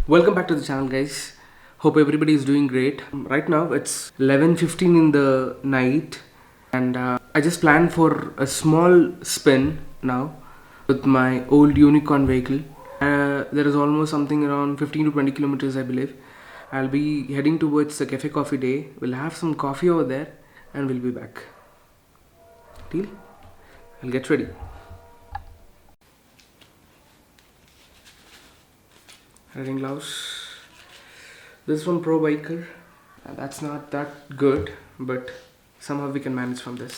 Welcome back to the channel, guys. Hope everybody is doing great. Right now it's 11:15 in the night, and I just planned for a small spin now with my old unicorn vehicle. There is almost something around 15 to 20 kilometers, I believe. I'll be heading towards the cafe coffee day. We'll have some coffee over there, and we'll be back. Deal? I'll get ready. Riding gloves. This one Pro Biker. That's not that good, but somehow we can manage from this.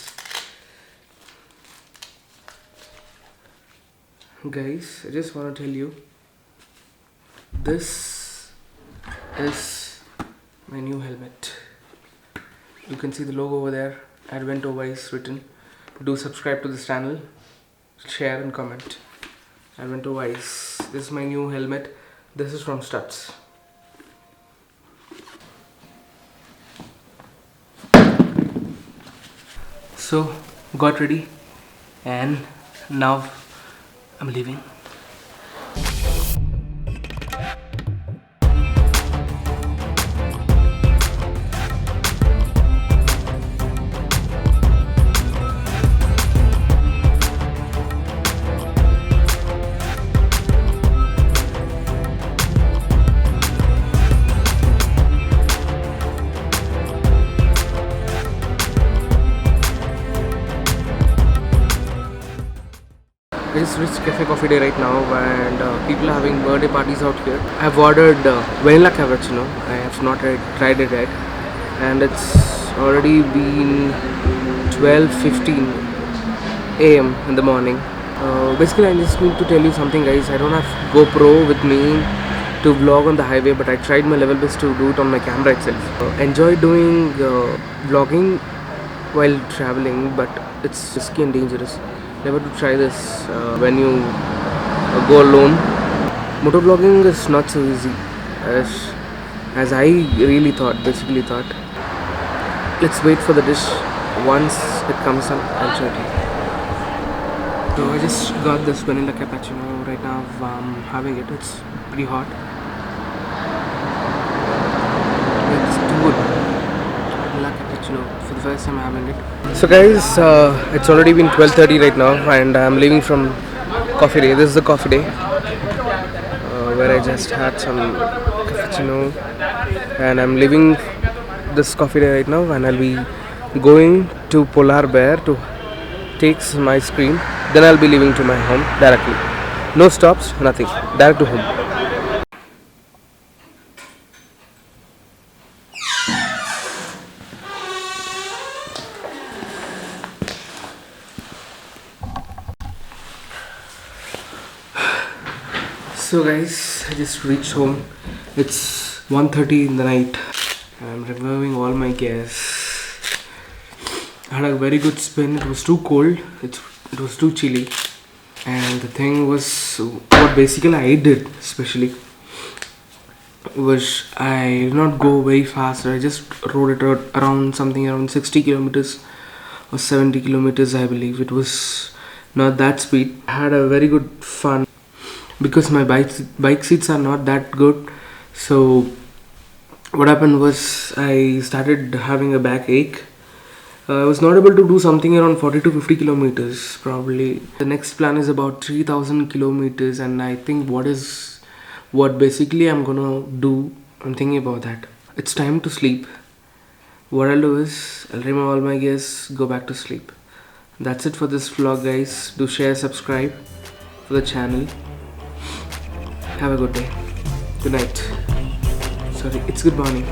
Guys, I just want to tell you, this is my new helmet. You can see the logo over there, Advento Wise written. Do subscribe to this channel, share and comment. Advento Wise. This is my new helmet. This is from Studs. So, got ready and now I'm leaving. I just reached Cafe Coffee Day right now, and people are having birthday parties out here. I've ordered vanilla cappuccino. I have not tried it yet, and it's already been 12:15 a.m. in the morning. Basically, I just need to tell you something, guys. I don't have GoPro with me to vlog on the highway, but I tried my level best to do it on my camera itself. Enjoy doing vlogging while traveling, but it's risky and dangerous. Never to try this when you go alone. Motovlogging is not so easy as I really basically thought. Let's wait for the dish. Once it comes up, I'll show you. So I just got this vanilla cappuccino right now. I'm having it. It's pretty hot. It's too good. Vanilla cappuccino for the first time I'm having it. So guys, it's already been 12:30 right now, and I'm leaving from Coffee Day. This is the Coffee Day where I just had some cappuccino, and I'm leaving this Coffee Day right now, and I'll be going to Polar Bear to take my screen. Then I'll be leaving to my home directly. No stops, nothing. Direct to home. So guys, I just reached home. It's 1:30 in the night. I'm removing all my gas. I had a very good spin. It was too cold. It was too chilly. And the thing was, what basically I did especially was I did not go very fast. I just rode it around 60 kilometers or 70 kilometers, I believe. It was not that speed. I had a very good fun. Because my bike seats are not that good, so what happened was I started having a backache. I was not able to do something around 40 to 50 kilometers probably. The next plan is about 3,000 kilometers, and I think what basically I'm gonna do, I'm thinking about that. It's time to sleep. What I'll do is I'll remove all my gears, go back to sleep. That's it for this vlog, guys. Do share, subscribe for the channel. Have a good day. Good night. Sorry, it's good morning.